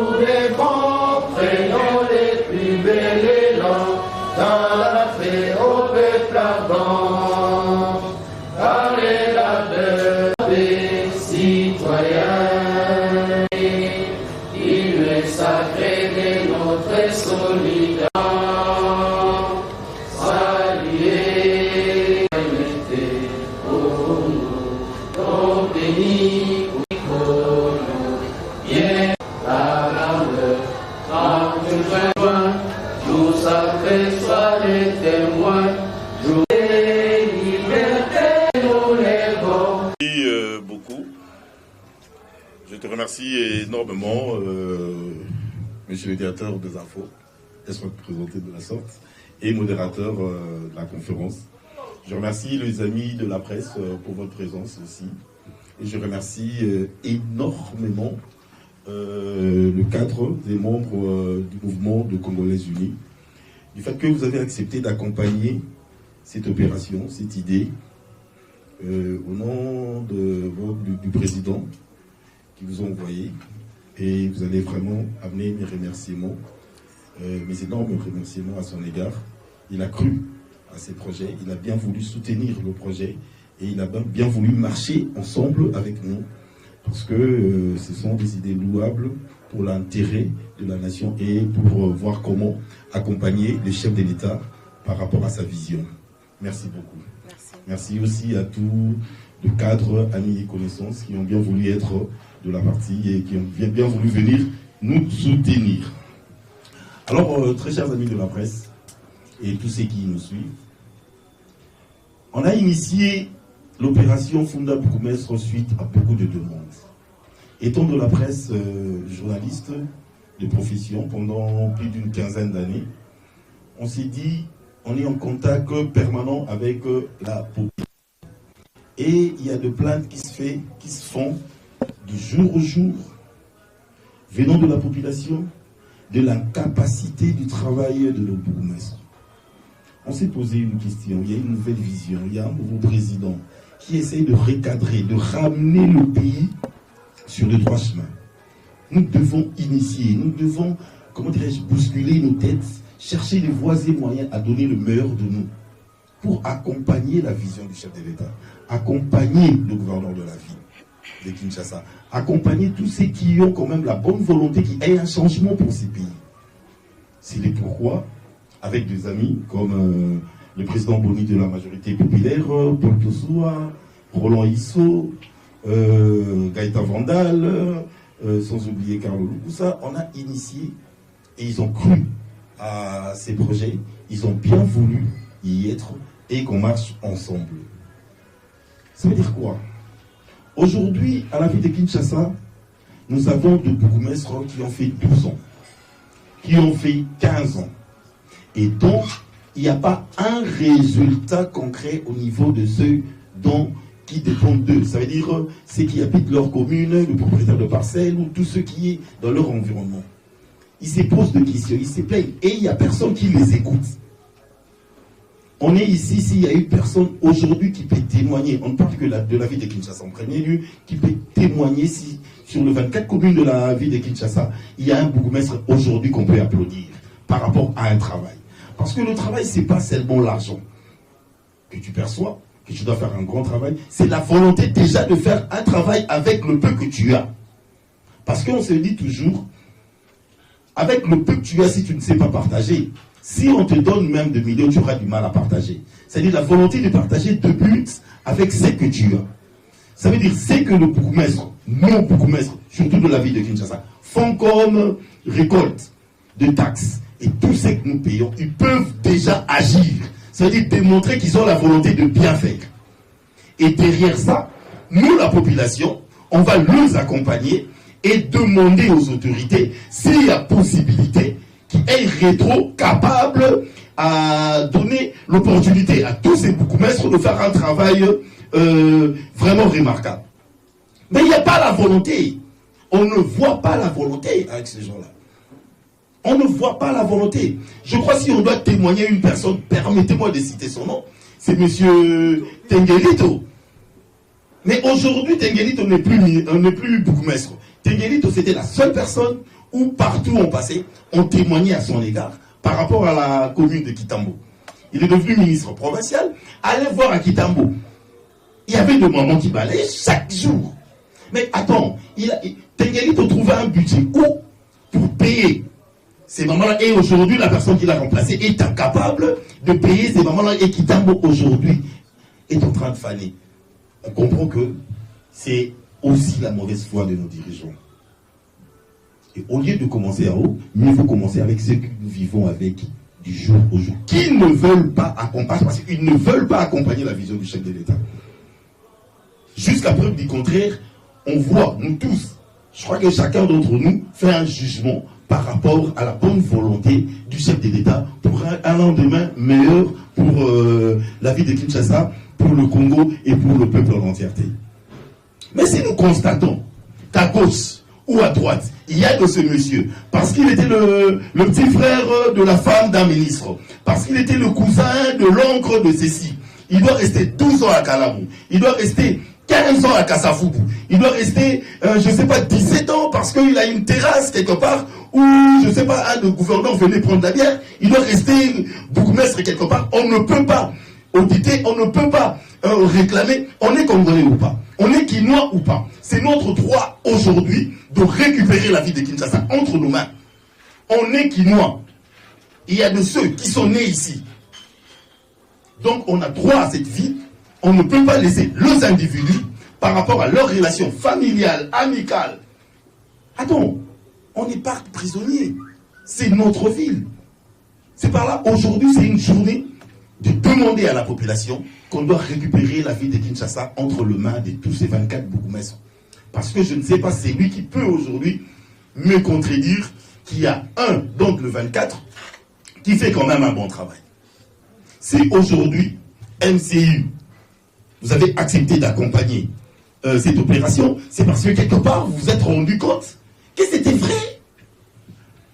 tous les bons prénoms les plus belles et longs, dans la fée au peuple ardent, parlez la de des citoyens, il est sacré de notre solidarité. Je te remercie énormément, monsieur le directeur des infos, d'être représenté de la sorte, et modérateur de la conférence. Je remercie les amis de la presse pour votre présence aussi. Et je remercie énormément le cadre des membres du mouvement de Congolais Unis, du fait que vous avez accepté d'accompagner cette opération, cette idée, au nom du président qui vous a envoyé. Et vous allez vraiment amener mes remerciements, mes énormes remerciements à son égard. Il a cru à ces projets, il a bien voulu soutenir le projet et il a bien voulu marcher ensemble avec nous parce que ce sont des idées louables pour l'intérêt de la nation et pour voir comment accompagner le chef de l'État par rapport à sa vision. Merci beaucoup. Merci aussi à tous les cadres, amis et connaissances qui ont bien voulu être de la partie et qui ont bien voulu venir nous soutenir. Alors, très chers amis de la presse et tous ceux qui nous suivent, on a initié l'opération Funda Bourgmestre suite à beaucoup de demandes. Étant de la presse journaliste de profession pendant plus d'une quinzaine d'années, on s'est dit, on est en contact permanent avec la population. Et il y a des plaintes qui se font du jour au jour, venant de la population, de l'incapacité du travail de nos bourgmestres. On s'est posé une question, il y a une nouvelle vision, il y a un nouveau président qui essaye de recadrer, de ramener le pays sur le droit chemin. Nous devons initier, nous devons, comment dirais-je, bousculer nos têtes, chercher les voies et moyens à donner le meilleur de nous pour accompagner la vision du chef de l'État, accompagner le gouverneur de la ville de Kinshasa, accompagner tous ceux qui ont quand même la bonne volonté, qui aient un changement pour ces pays. C'est le pourquoi, avec des amis comme le président Boni de la majorité populaire, Paul Tossoua, Roland Issou, Gaëtan Vandal, sans oublier Carlo Lukusa, on a initié et ils ont cru à ces projets, ils ont bien voulu y être et qu'on marche ensemble. Ça veut dire quoi? Aujourd'hui, à la ville de Kinshasa, nous avons des bourgmestres qui ont fait 12 ans, qui ont fait 15 ans. Et donc, il n'y a pas un résultat concret au niveau de ceux qui dépendent d'eux. Ça veut dire ceux qui habitent leur commune, le propriétaire de parcelles ou tout ce qui est dans leur environnement. Ils se posent des questions, ils se plaignent et il n'y a personne qui les écoute. On est ici, s'il y a une personne aujourd'hui qui peut témoigner, on ne parle que de la ville de Kinshasa en premier lieu, qui peut témoigner si sur les 24 communes de la ville de Kinshasa, il y a un bourgmestre aujourd'hui qu'on peut applaudir par rapport à un travail. Parce que le travail, ce n'est pas seulement l'argent que tu perçois, que tu dois faire un grand travail, c'est la volonté déjà de faire un travail avec le peu que tu as. Parce qu'on se dit toujours, avec le peu que tu as, si tu ne sais pas partager, si on te donne même 2 millions, tu auras du mal à partager. C'est-à-dire la volonté de partager te bute avec ce que tu as. Ça veut dire c'est que le bourgmestre, nos bourgmestres, surtout de la ville de Kinshasa, font comme récolte de taxes. Et tout ce que nous payons, ils peuvent déjà agir. Ça veut dire démontrer qu'ils ont la volonté de bien faire. Et derrière ça, nous, la population, on va les accompagner et demander aux autorités s'il y a possibilité qui est rétro-capable à donner l'opportunité à tous ces bourgmestres de faire un travail vraiment remarquable. Mais il n'y a pas la volonté. On ne voit pas la volonté avec ces gens-là. On ne voit pas la volonté. Je crois que si on doit témoigner une personne, permettez-moi de citer son nom, c'est M. Tengelito. Mais aujourd'hui, Tengelito n'est plus bourgmestre. Tengelito, c'était la seule personne où partout où on passait, on témoignait à son égard par rapport à la commune de Kitambo. Il est devenu ministre provincial. Allez voir à Kitambo. Il y avait des mamans qui balayaient chaque jour. Mais attends, Tengelito trouvait un budget où pour payer ces mamans-là. Et aujourd'hui, la personne qui l'a remplacé est incapable de payer ces mamans-là. Et Kitambo, aujourd'hui, est en train de faner. On comprend que c'est aussi la mauvaise foi de nos dirigeants. Et au lieu de commencer en haut, mieux faut commencer avec ceux que nous vivons avec du jour au jour, qui ne veulent pas accompagner, parce qu'ils ne veulent pas accompagner la vision du chef de l'État. Jusqu'à preuve du contraire, on voit, nous tous, je crois que chacun d'entre nous fait un jugement par rapport à la bonne volonté du chef de l'État pour un lendemain meilleur pour la vie de Kinshasa, pour le Congo et pour le peuple en entièreté. Mais si nous constatons qu'à gauche ou à droite, il y a de ce monsieur, parce qu'il était le petit frère de la femme d'un ministre, parce qu'il était le cousin de l'oncle de ceci, il doit rester 12 ans à Kalamou, il doit rester 15 ans à Kassafoubou, il doit rester, je ne sais pas, 17 ans parce qu'il a une terrasse quelque part où, je ne sais pas, le gouverneur venait prendre la bière, il doit rester bourgmestre quelque part. On ne peut pas auditer, on ne peut pas réclamer, on est congolais ou pas, on est quinois ou pas. C'est notre droit aujourd'hui de récupérer la vie de Kinshasa entre nos mains. On est quinois. Il y a de ceux qui sont nés ici. Donc on a droit à cette vie. On ne peut pas laisser les individus par rapport à leurs relations familiales, amicales. Attends, on n'est pas prisonnier. C'est notre ville. C'est par là, aujourd'hui, c'est une journée de demander à la population qu'on doit récupérer la vie de Kinshasa entre les mains de tous ces 24 bourgmestres. Parce que je ne sais pas, c'est lui qui peut aujourd'hui me contredire qu'il y a un, donc le 24, qui fait quand même un bon travail. Si aujourd'hui, MCU, vous avez accepté d'accompagner cette opération, c'est parce que quelque part, vous vous êtes rendu compte que c'était vrai.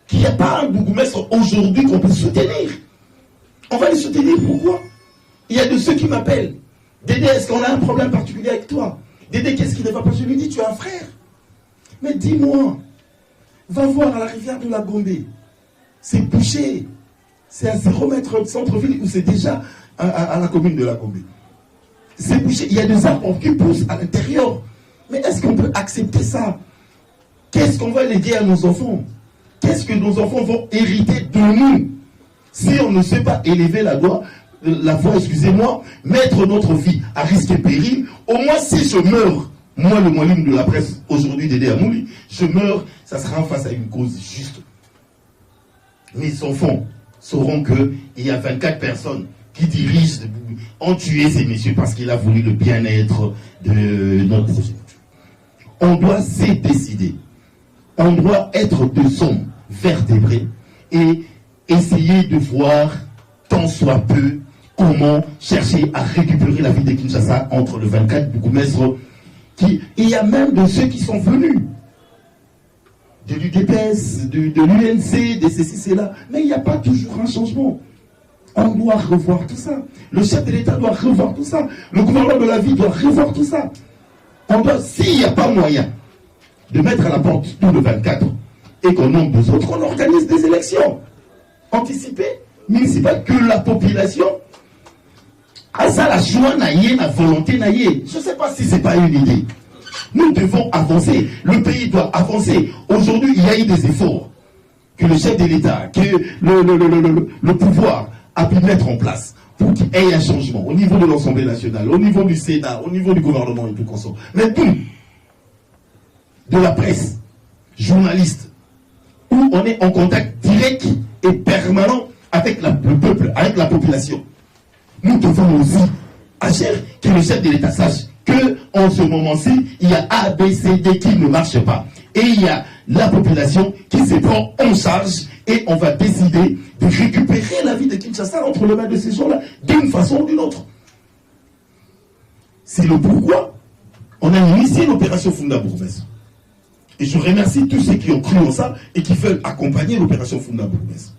Qu'il n'y a pas un bourgmestre aujourd'hui qu'on peut soutenir. On va les soutenir, pourquoi? Il y a de ceux qui m'appellent. Dédé, est-ce qu'on a un problème particulier avec toi? Dédé, qu'est-ce qui ne va pas? Je lui dis, tu as un frère. Mais dis-moi, va voir à la rivière de la Gombe. C'est bouché. C'est à 0 mètre de centre-ville ou c'est déjà à la commune de la Gombe. C'est bouché. Il y a des arbres qui poussent à l'intérieur. Mais est-ce qu'on peut accepter ça? Qu'est-ce qu'on va léguer à nos enfants? Qu'est-ce que nos enfants vont hériter de nous? Si on ne sait pas élever la voix, excusez-moi, mettre notre vie à risque et péril, au moins si je meurs, moi le moyen de la presse aujourd'hui Dédé Amouli, je meurs, ça sera face à une cause juste. Mes enfants sauront qu'il y a 24 personnes qui dirigent, ont tué ces messieurs parce qu'il a voulu le bien-être de notre projet. On doit se décider. On doit être deux hommes vertébrés et essayer de voir, tant soit peu, comment chercher à récupérer la vie de Kinshasa entre le 24 bourgmestres. Il y a même de ceux qui sont venus, de l'UDPS, de l'UNC, de ceci, cela. Mais il n'y a pas toujours un changement. On doit revoir tout ça. Le chef de l'État doit revoir tout ça. Le gouverneur de la ville doit revoir tout ça. On doit, s'il n'y a pas moyen de mettre à la porte tout le 24 et qu'on nombre deux autres, on organise des élections anticipées, municipales, que la population a ça, la joie naïe, la volonté naïe. Je ne sais pas si ce n'est pas une idée. Nous devons avancer. Le pays doit avancer. Aujourd'hui, il y a eu des efforts que le chef de l'État, que le pouvoir a pu mettre en place pour qu'il y ait un changement au niveau de l'Assemblée nationale, au niveau du Sénat, au niveau du gouvernement et tout consort. Mais tout, de la presse, journaliste, où on est en contact direct et permanent avec le peuple, avec la population. Nous devons aussi agir, que le chef de l'État sache qu'en ce moment-ci, il y a A, B, C, D qui ne marche pas. Et il y a la population qui se prend en charge et on va décider de récupérer la vie de Kinshasa entre les mains de ces gens-là, d'une façon ou d'une autre. C'est le pourquoi on a initié l'opération Funda Bourgmestre. Et je remercie tous ceux qui ont cru en ça et qui veulent accompagner l'opération Funda Bourgmestre.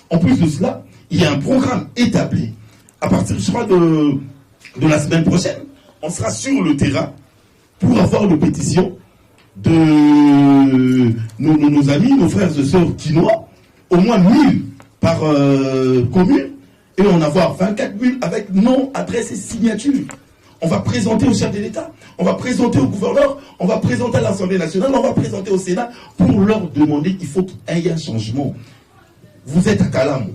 En plus de cela, il y a un programme établi. À partir, je crois, de la semaine prochaine, on sera sur le terrain pour avoir une pétition de nos amis, nos frères et sœurs quinois, au moins 1000 par commune, et on va avoir 24 000 avec nom, adresse et signature. On va présenter au chef de l'État, on va présenter au gouverneur, on va présenter à l'Assemblée nationale, on va présenter au Sénat pour leur demander qu'il faut qu'il y ait un changement. Vous êtes à Kalam.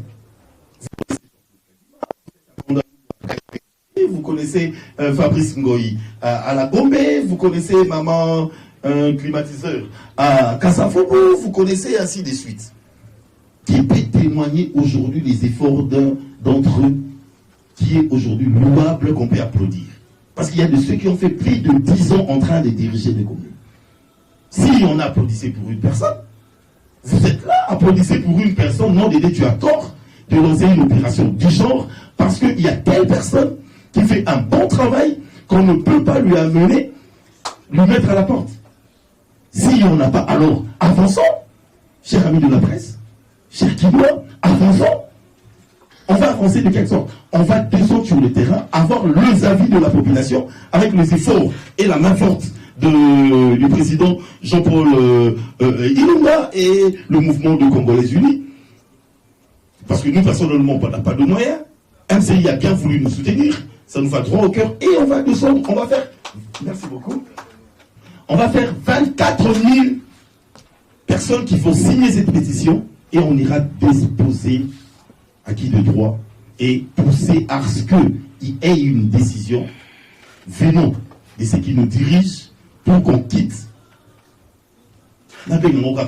Vous connaissez Fabrice Ngoyi à la Gombe, vous connaissez Maman climatiseur à Kassafogo, vous connaissez ainsi de suite. Qui peut témoigner aujourd'hui des efforts d'entre eux qui est aujourd'hui louable, qu'on peut applaudir? Parce qu'il y a de ceux qui ont fait plus de 10 ans en train de diriger des communes. Si on applaudissait pour une personne, vous êtes là, applaudissez pour une personne, non, Dédé, tu as tort de lancer une opération du genre, parce qu'il y a telle personne qui fait un bon travail qu'on ne peut pas lui amener, lui mettre à la porte. Si on n'a pas, alors avançons, chers amis de la presse, chers Kinois, avançons. On va avancer de quelque sorte. On va descendre sur le terrain, avoir les avis de la population avec les efforts et la main forte du président Jean-Paul Ilunga et le mouvement de Congolais Unis. Parce que nous, personnellement, on n'a pas de moyens. MCI a bien voulu nous soutenir. Ça nous va droit au cœur. Et on va descendre. On va faire... Merci beaucoup. On va faire 24 000 personnes qui vont signer cette pétition. Et on ira déposer acquis de droit et pousser à ce qu'il y ait une décision venant de ceux qui nous dirigent pour qu'on quitte. Permettez-moi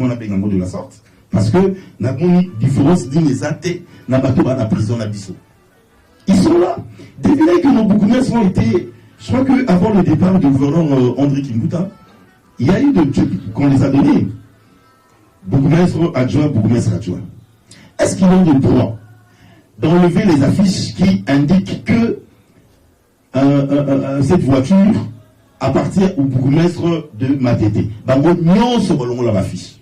d'appeler un mot de la sorte, parce que nous avons une différence d'inexacté dans la prison d'Abisso. Ils sont là. Devinez que nos bourgmestres ont été, je crois qu'avant le départ du gouverneur André Kimbuta, il y a eu qu'on les a donnés. Bourgmestre adjoint, bourgmestre adjoint. Est-ce qu'ils ont le droit d'enlever les affiches qui indiquent que cette voiture appartient au bourgmestre de Matete? Bango non se relonge la affiche.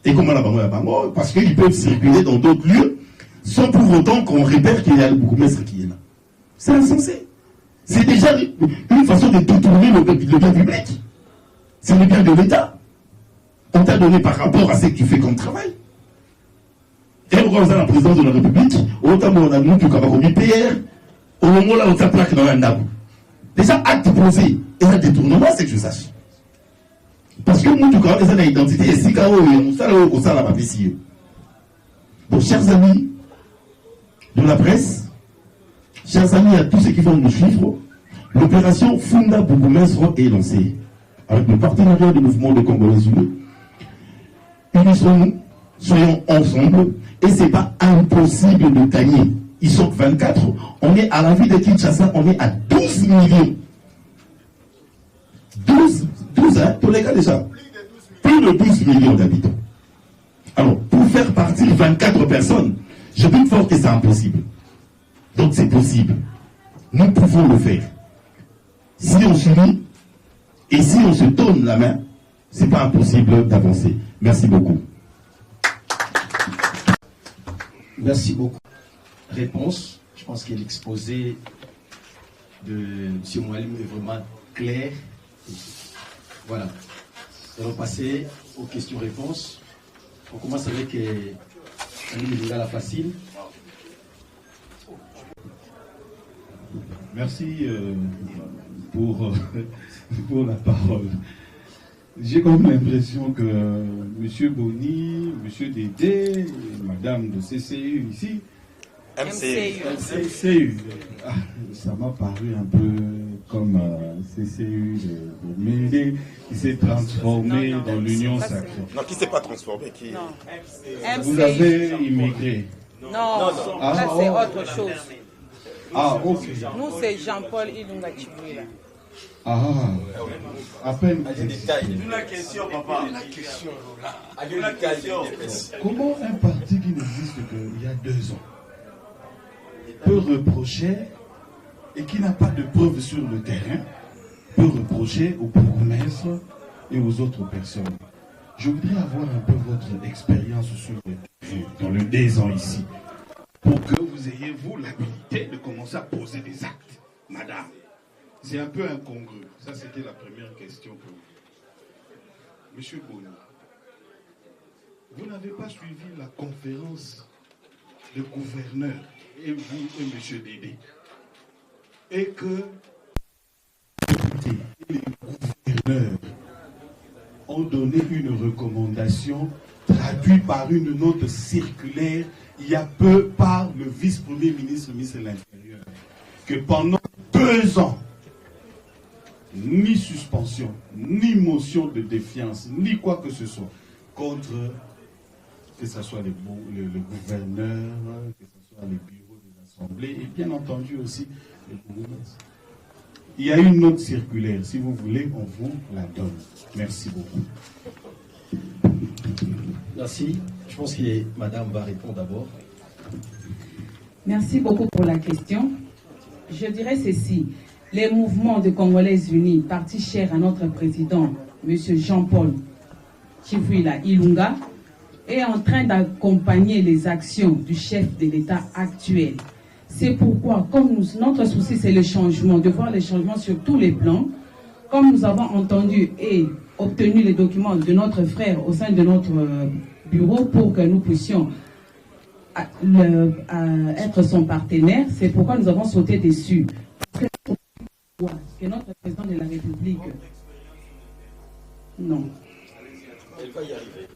Et comment la bango la bango? Parce qu'ils peuvent circuler dans d'autres lieux sans pour autant qu'on repère qu'il y a le bourgmestre qui est là. C'est insensé. C'est déjà une façon de détourner le bien public. C'est le bien de l'État. On t'a donné par rapport à ce que tu fais comme travail. Et on regarde la présidence de la République, autant on a nous qui avons commis PR, au moment là on t'a plaqué dans un nabou. Déjà, acte posé, et un détournement, c'est que je sache. Parce que nous, tout cas, on a l'identité, et si on ça la ici. Bon, chers amis de la presse, chers amis à tous ceux qui vont nous suivre, l'opération Funda Bourgmestre est lancée avec le partenariat du mouvement de Congolais Unis. Unissons-nous, soyons ensemble, et ce n'est pas impossible de gagner. Ils sont 24, on est à la ville de Kinshasa, on est à 12 millions. 12 hein, tous les gars déjà. Plus de 12 millions d'habitants. Alors, pour faire partir 24 personnes, je doute fort que c'est impossible. Donc c'est possible. Nous pouvons le faire. Si on s'unit, et si on se donne la main, ce n'est pas impossible d'avancer. Merci beaucoup. Merci beaucoup. Réponse, je pense que l'exposé de M. Moualim est vraiment clair. Voilà. Nous allons passer aux questions-réponses. On commence avec la facile. Merci pour la parole. J'ai comme l'impression que M. Boni, M. Dédé, Madame de CCU ici, MCU. Ça m'a paru un peu comme CCU de Mende qui s'est transformé dans l'Union sacrée. Non, qui ne s'est pas transformé, qui... Non. Vous avez immigré. Non, là c'est autre chose. Ah, ok. Nous c'est Jean-Paul Ilunga Chibouila. Ah, à peine. Une question, papa. Comment un parti qui n'existe qu'il y a 2 ans peut reprocher, et qui n'a pas de preuves sur le terrain, peut reprocher aux bourgmestres et aux autres personnes? Je voudrais avoir un peu votre expérience sur le terrain, dans le 2 ans ici, pour que vous ayez, vous, l'habilité de commencer à poser des actes, madame. C'est un peu incongru. Ça, c'était la première question pour vous. Monsieur Boni, vous n'avez pas suivi la conférence de gouverneurs, et vous et Monsieur Dédé, et que les gouverneurs ont donné une recommandation traduite par une note circulaire il y a peu par le vice-premier ministre, ministre de l'Intérieur, que pendant 2 ans, ni suspension, ni motion de défiance, ni quoi que ce soit, contre, que ce soit le gouverneur, que ce soit les bureaux des assemblées, et bien entendu aussi les bourgmestres. Il y a une note circulaire, si vous voulez, on vous la donne. Merci beaucoup. Merci. Je pense que madame va répondre d'abord. Merci beaucoup pour la question. Je dirais ceci. Les mouvements de Congolais Unis, parti cher à notre président, M. Jean-Paul Chifouila Ilunga, est en train d'accompagner les actions du chef de l'État actuel. C'est pourquoi, comme notre souci c'est le changement, de voir les changements sur tous les plans, comme nous avons entendu et obtenu les documents de notre frère au sein de notre bureau pour que nous puissions être son partenaire, c'est pourquoi nous avons sauté dessus. Que notre président de la République... Non. Elle va y arriver.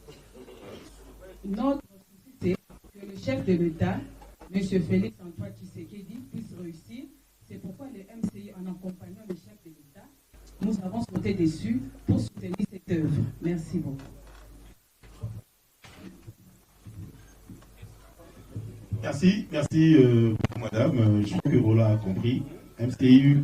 Notre souci, c'est que le chef de l'État, M. Félix Antoine Tshisekedi, puisse réussir. C'est pourquoi le MCI, en accompagnant le chef de l'État, nous avons sauté dessus pour soutenir cette œuvre. Merci beaucoup. Merci, madame. Je crois que Roland a compris. MCU,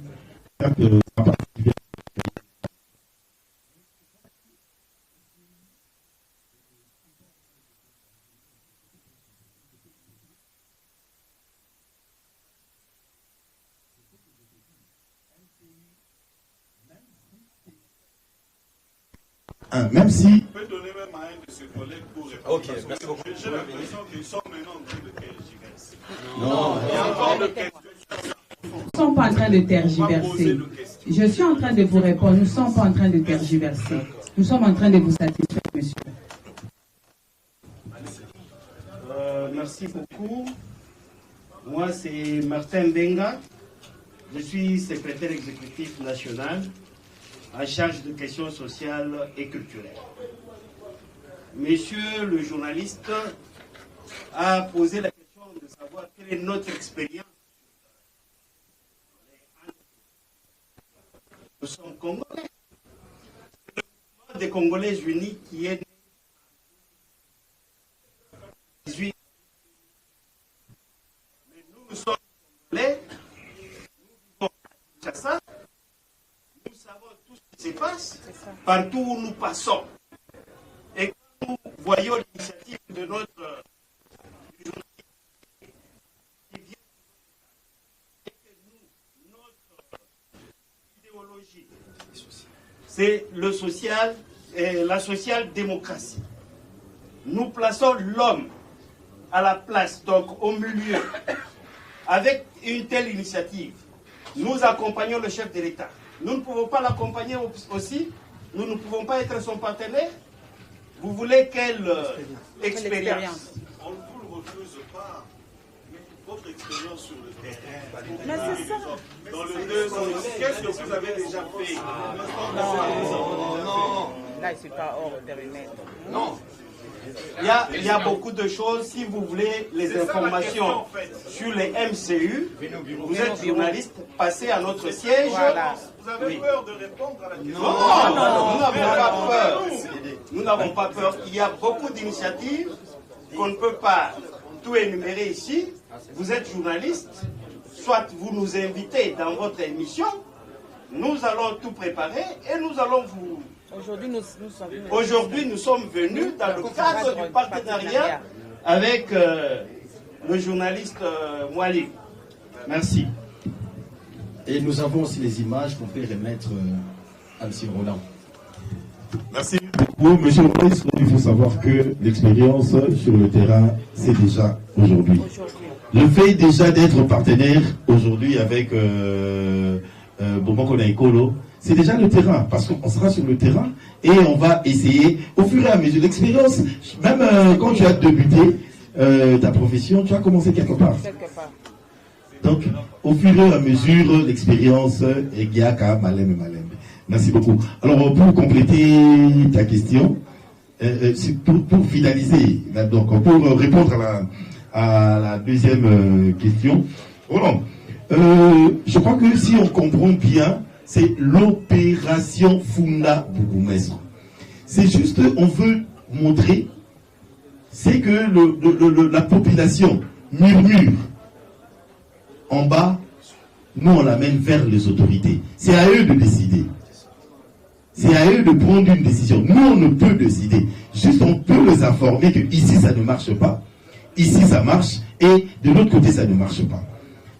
même si... Je peux donner même à un de ses collègues pour répondre. Ok, merci beaucoup. J'ai l'impression qu'ils sont maintenant en train de tergiverser. Non, il y a encore de questions. Nous ne sommes pas en train de tergiverser. Je suis en train de vous répondre. Nous ne sommes pas en train de tergiverser. Nous sommes en train de vous satisfaire, monsieur. Merci beaucoup. Moi, c'est Martin Benga. Je suis secrétaire exécutif national en charge de questions sociales et culturelles. Monsieur le journaliste a posé la question de savoir quelle est notre expérience. Nous sommes Congolais. C'est le mouvement des Congolais unis qui est né en 18. Mais nous sommes Congolais, nous vivons à Kinshasa, nous savons tout ce qui se passe partout où nous passons. Et quand nous voyons l'initiative de notre journaliste qui vient et que nous, notre idéologie, c'est le social et la social-démocratie. Nous plaçons l'homme à la place, donc au milieu. Avec une telle initiative, nous accompagnons le chef de l'État. Nous ne pouvons pas l'accompagner aussi. Nous ne pouvons pas être son partenaire. Vous voulez quelle expérience? On ne vous le refuse pas. Mais votre expérience sur le terrain, Mais c'est ça. dans le 2 ans, qu'est-ce que vous avez déjà fait? Non. Là, c'est pas hors périmètre. Non. Il y a beaucoup de choses. Si vous voulez les informations sur les MCU, vous êtes journaliste, passez à notre siège. Voilà. Vous avez peur de répondre à la question? Non, nous n'avons pas peur. Nous n'avons pas peur. Il y a beaucoup d'initiatives qu'on ne peut pas tout énumérer ici. Vous êtes journaliste, soit vous nous invitez dans votre émission, nous allons tout préparer et nous allons vous... Aujourd'hui, nous sommes venus dans le cadre du partenariat avec le journaliste Mouali. Merci. Et nous avons aussi les images qu'on peut remettre à M. Roland. Merci beaucoup, monsieur le ministre. Il faut savoir que l'expérience sur le terrain, c'est déjà aujourd'hui. Le fait déjà d'être partenaire aujourd'hui avec c'est déjà le terrain, parce qu'on sera sur le terrain et on va essayer, au fur et à mesure, l'expérience, même quand tu as débuté ta profession, tu as commencé quelque part. Donc, au fur et à mesure, l'expérience est Giaka, Malem. Merci beaucoup. Alors, pour compléter ta question, pour finaliser, donc, pour répondre à la deuxième question, voilà. Je crois que si on comprend bien, c'est l'opération Funda Bourgmestre. C'est juste, on veut montrer, c'est que la population murmure en bas, nous on l'amène vers les autorités. C'est à eux de décider. C'est à eux de prendre une décision. Nous on ne peut décider. Juste on peut les informer que ici ça ne marche pas, ici ça marche, et de l'autre côté ça ne marche pas.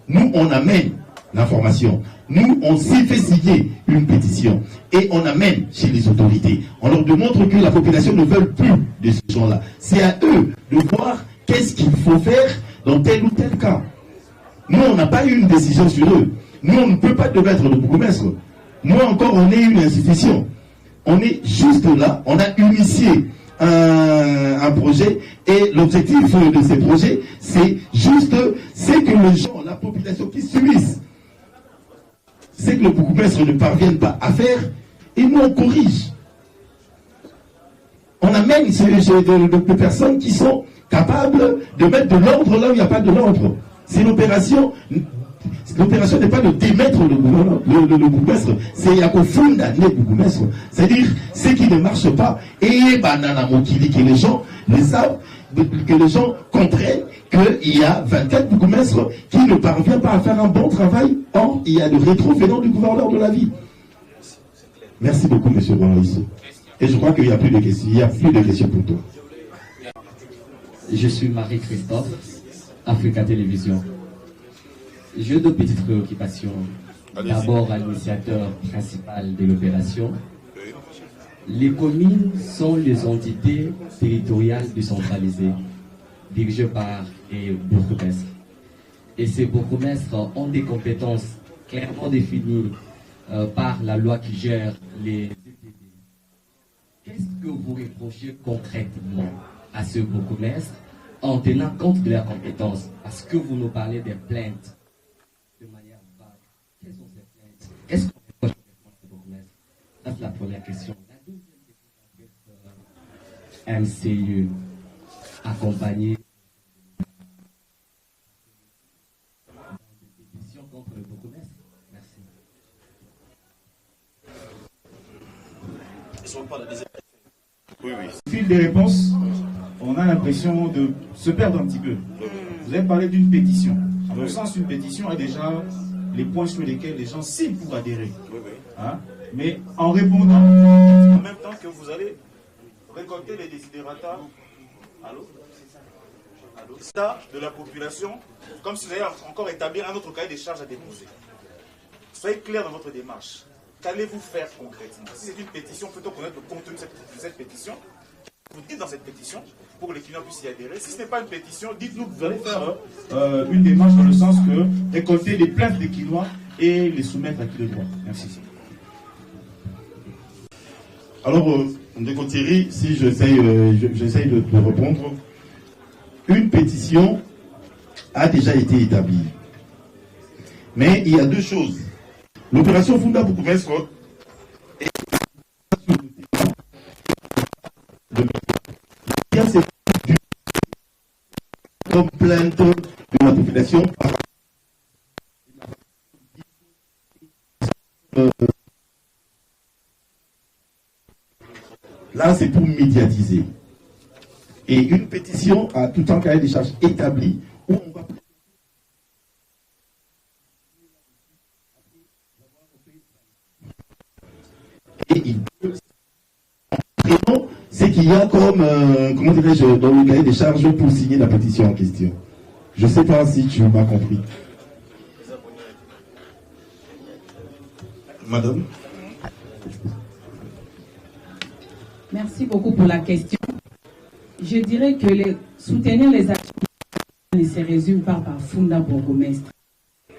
Nous on amène l'information. Nous, on s'est fait signer une pétition et on amène chez les autorités. On leur démontre que la population ne veut plus de ces gens-là. C'est à eux de voir qu'est-ce qu'il faut faire dans tel ou tel cas. Nous, on n'a pas eu une décision sur eux. Nous, on ne peut pas demettre le bourgmestre. Nous encore, on est une institution. On est juste là, on a initié un projet et l'objectif de ces projets, c'est que les gens, la population qui subissent, c'est que le bourgmestre ne parvienne pas à faire, et nous on corrige. On amène des personnes qui sont capables de mettre de l'ordre là où il n'y a pas de l'ordre. C'est l'opération. L'opération n'est pas de démettre le bourgmestre, c'est Yakofunda ne bourgmestre. C'est-à-dire ce qui ne marche pas. Et banana mokili, que les gens le savent, que les gens comprennent qu'il y a 24 bourgmestres qui ne parviennent pas à faire un bon travail. Or, il y a le rétro venant du gouverneur de la ville. Merci beaucoup, M. Ronaïs. Et je crois qu'il n'y a plus de questions. Il n'y a plus de questions pour toi. Je suis Marie-Christophe, Africa Télévision. J'ai deux petites préoccupations. D'abord, à l'initiateur principal de l'opération. Les communes sont les entités territoriales décentralisées, dirigées par les bourgmestres. Et ces bourgmestres ont des compétences clairement définies par la loi qui gère les EPD. Qu'est-ce que vous reprochez concrètement à ce bourgmestre en tenant compte de leurs compétences? Parce que vous nous parlez des plaintes de manière vague. Quelles sont ces plaintes? Qu'est-ce qu'on reproche au bourgmestre? Ça, c'est la première question. La deuxième question, MCU accompagné des pétitions contre le bourgmestre. Merci. Oui. Au fil des réponses, on a l'impression de se perdre un petit peu. Vous avez parlé d'une pétition. À mon sens, une pétition a déjà les points sur lesquels les gens signent pour adhérer. Hein? Mais en répondant, en même temps que vous allez récolter les desiderata, ça de la population, comme si vous allez encore établir un autre cahier des charges à déposer. Soyez clair dans votre démarche. Qu'allez-vous faire concrètement? Si c'est une pétition, plutôt connaître le contenu de cette pétition. Vous dites dans cette pétition pour que les clients puissent y adhérer. Si ce n'est pas une pétition, dites-nous que vous allez faire une démarche dans le sens que récolter les plaintes des Quinois et les soumettre à qui de droit. Merci. Alors, Ndeko Thierry, si j'essaye de répondre, une pétition a déjà été établie. Mais il y a deux choses. L'opération Funda Bourgmestre est comme plainte de la population par là, c'est pour médiatiser. Et une pétition a tout un cahier des charges établi où on va et il peut c'est qu'il y a comme comment dirais-je dans le cahier des charges pour signer la pétition en question. Je ne sais pas si tu m'as compris. Madame. Merci beaucoup pour la question. Je dirais que soutenir les actions ne se résume pas par Funda Bourgmestre.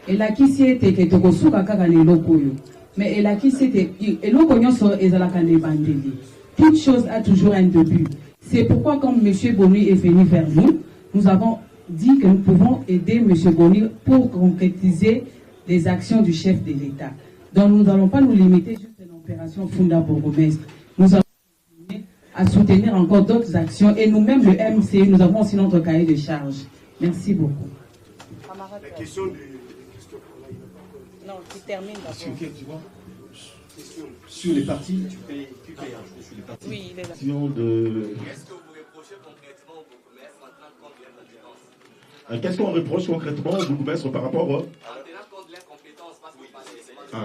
Et la qui s'y était que Tokosuka Kakane Lokoyo. Mais et la qui s'était. Et l'Okonyo sur Ezalakane Bandeli. Toute chose a toujours un début. C'est pourquoi, quand M. Boni est venu vers nous, nous avons dit que nous pouvons aider M. Boni pour concrétiser les actions du chef de l'État. Donc nous n'allons pas nous limiter juste à l'opération Funda Bourgmestre. Nous allons continuer à soutenir encore d'autres actions et nous-mêmes, le MCU, nous avons aussi notre cahier de charges. Merci beaucoup. La question du... Non, tu termines d'abord. Sur les partis, tu payes sur les partis. Oui, il est là. Qu'est-ce que vous reprochez concrètement au bourgmestre en tenant compte de l'incompétence? Qu'est-ce qu'on reproche concrètement au bourgmestre par rapport à...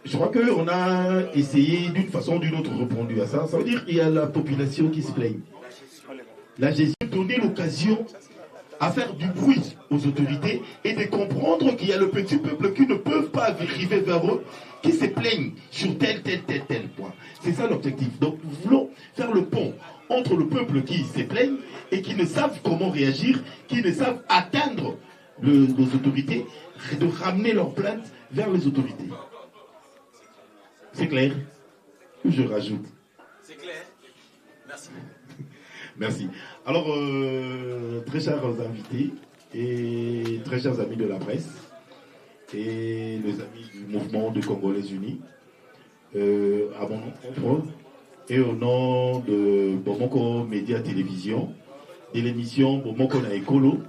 Je crois qu'on a essayé d'une façon ou d'une autre répondu à ça. Ça veut dire qu'il y a la population qui se plaigne. La gestion donner l'occasion à faire du bruit aux autorités et de comprendre qu'il y a le petit peuple qui ne peuvent pas arriver vers eux, qui se plaignent sur tel point. C'est ça l'objectif. Donc nous voulons faire le pont entre le peuple qui se plaigne et qui ne savent comment réagir, qui ne savent atteindre les autorités, et de ramener leurs plaintes vers les autorités. C'est clair? Je rajoute. C'est clair. Merci. Merci. Alors, très chers invités et très chers amis de la presse et les amis du mouvement de Congolais Unis, à mon nom propre et au nom de Bomoko Média Télévision, de l'émission Bomoko na Ekolo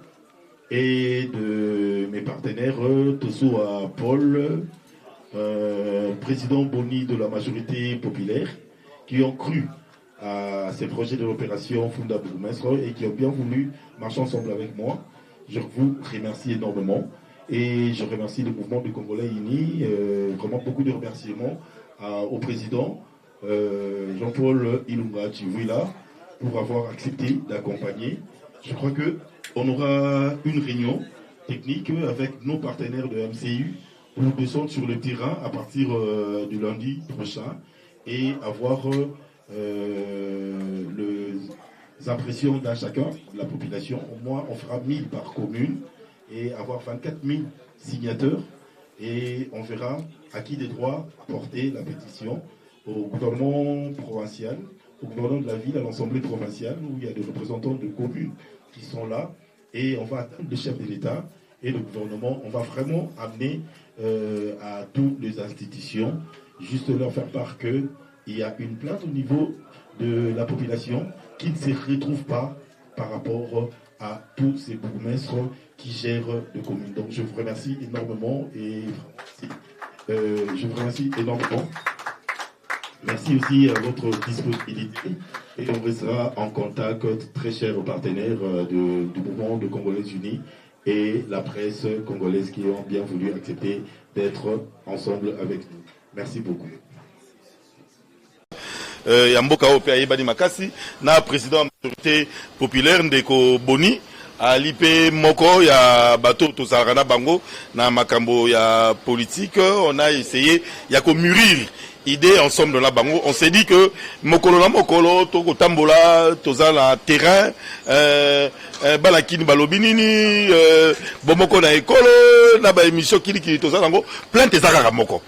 et de mes partenaires Tosoa Paul, président Boni de la majorité populaire, qui ont cru à ces projets de l'opération Funda Bourgmestre et qui ont bien voulu marcher ensemble avec moi. Je vous remercie énormément et je remercie le mouvement du Congolais Unis. Vraiment beaucoup de remerciements au président Jean-Paul Ilunga Chivuila pour avoir accepté d'accompagner. Je crois qu'on aura une réunion technique avec nos partenaires de MCU pour descendre sur le terrain à partir du lundi prochain et avoir les impressions d'un chacun de la population. Au moins, on fera 1000 par commune et avoir 24 000 signateurs. Et on verra à qui des droits porter la pétition au gouvernement provincial, au gouvernement de la ville, à l'Assemblée provinciale, où il y a des représentants de communes qui sont là. Et on va atteindre le chef de l'État et le gouvernement. On va vraiment amener à toutes les institutions, juste leur faire part que il y a une plainte au niveau de la population qui ne se retrouve pas par rapport à tous ces bourgmestres qui gèrent les communes. Donc je vous remercie énormément et je vous remercie énormément. Merci aussi à votre disponibilité et on restera en contact, très chers partenaires du mouvement de Congolais Unis et la presse congolaise qui ont bien voulu accepter d'être ensemble avec nous. Merci beaucoup. Ya mboka oyo mpe ayebani makasi na président ya majorité populaire ndeko Boni ali mpe moko ya bato tozalaka na bango na makambo ya politique. On a essayé ya komûrir idée ensemble na bango. On s'est dit que mokolo na mokolo tokotambola tozala terrain bala kini balobi nini bomoko na ekolo na ba émission kili tozala ngo plainte ezaka moko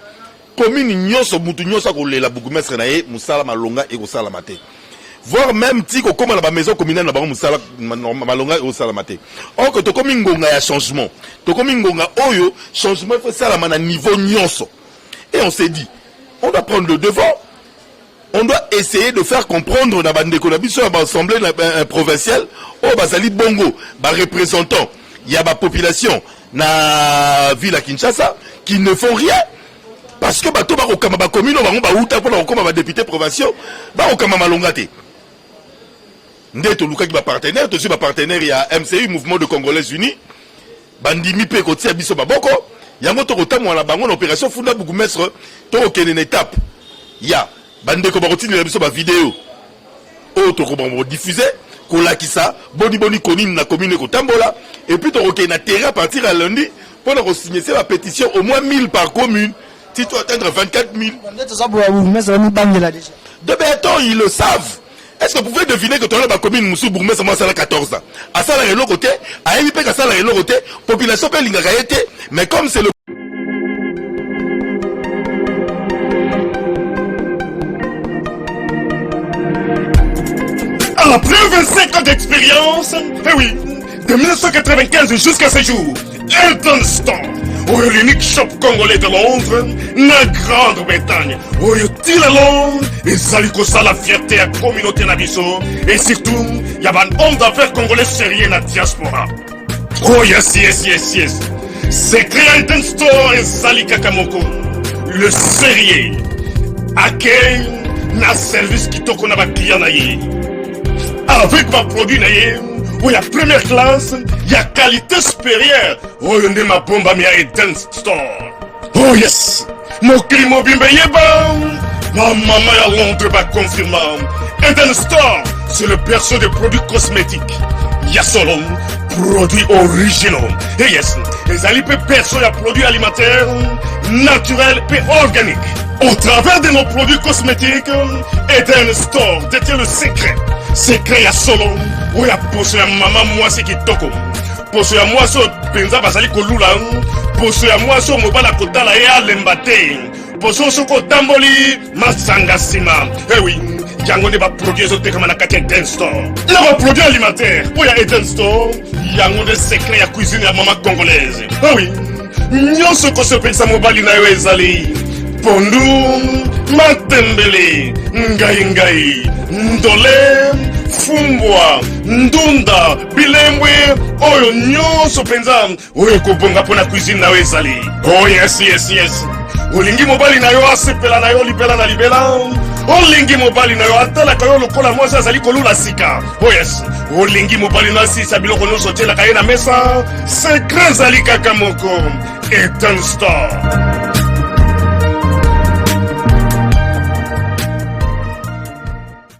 commune nyonso mutu nyonso kolela bourgmestre na ye musala malonga e kosala mate, voire même ti ko koma na ba maison communale na bango musala malonga e kosala mate. Or que to komi ngonga ya changement, to komi ngonga oyo changement il faut sala na niveau nyonso. Et on s'est dit on doit prendre le devant, on doit essayer de faire comprendre na bande ko na biso ya assemblée provinciale o bazali bongo ba représentant il y a ba population na ville à Kinshasa qui ne font rien. Parce que bato ba kokama ba commune bango ba uta pona kokoma ba député provinciaux ba kokama malonga te. Ndeto lukaki ba partenaire, to si ba partenaire ya MCU mouvement de Congolais Unis bandimi pe ko tia biso baboko yango to kotamwa na bango na opération Funda Bourgmestre to okene na étape ya bande ko ba kotini na biso ba vidéo o to ko ba diffuser ko lakisa boni koni na commune ko tambola et puis to okene na terrain à partir à lundi pour na ko signer la pétition au moins 1000 par commune. Si tu atteindre 24 000 de béton, ils le savent. Est-ce que vous pouvez deviner que la commune Moussou Bourmé, ça m'a 14 ans? À ça, la côté, à MIP, à ça, la côté, population peut l'ingrédiente, mais comme c'est le. Après 25 ans d'expérience, eh oui, de 1995 jusqu'à ce jour, Elton Store, l'unique shop congolais de Londres, la Grande-Bretagne, où il et ça la fierté à la communauté nabiso, et surtout, il y a un homme d'affaires congolais sérieux dans la diaspora. Oh yes, yes, yes, yes. C'est créé Elton Store et Zali Kakamoko, le sérieux, accueil, na service qui toque na ba client naïe. Avec ma produit, il y a première classe, il y a qualité supérieure. Oh, il y a ma bombe à Eden Store. Oh yes, mon climat bimbe yeba. Ma maman à Londres va confirmer. Eden Store, c'est le berceau des produits cosmétiques. Il y a solo produits originaux. Et yes, les alipes perso, il y a produits alimentaires, naturels et organiques. Au travers de nos produits cosmétiques, Eden Store détient le secret. Secret ya solo, où ya poso ya maman moi c'est qui toko. Poso ya moi so penza basali kolula, poso ya moi so mobala kotala ya lembate. Poso so ko tamboli masanga sima. Eh oui, yango ne ba produit so te kamana kati Eden Store. Le produit alimentaire, où ya Eden Store, yango de secret ya cuisine ya maman congolaise. Eh oui, nyonso ko so penza mobali na yo ezali. Pondu, matembele, ngai, ndole, fumbwa, ndunda, bilembwe, oyo nyonso penza, oyo kobonga pona cuisine na ezali. Oh yes, yes, yes. Olingi mobali na yo asepela na yo libela na libela. Olingi mobali na yo atala ka yo lokola mwasi azali kolula sika. Oh yes. Olingi mobali na si sabiloko nyonso tela ka ye na mesa. Secret zali kaka moko. Eden Store.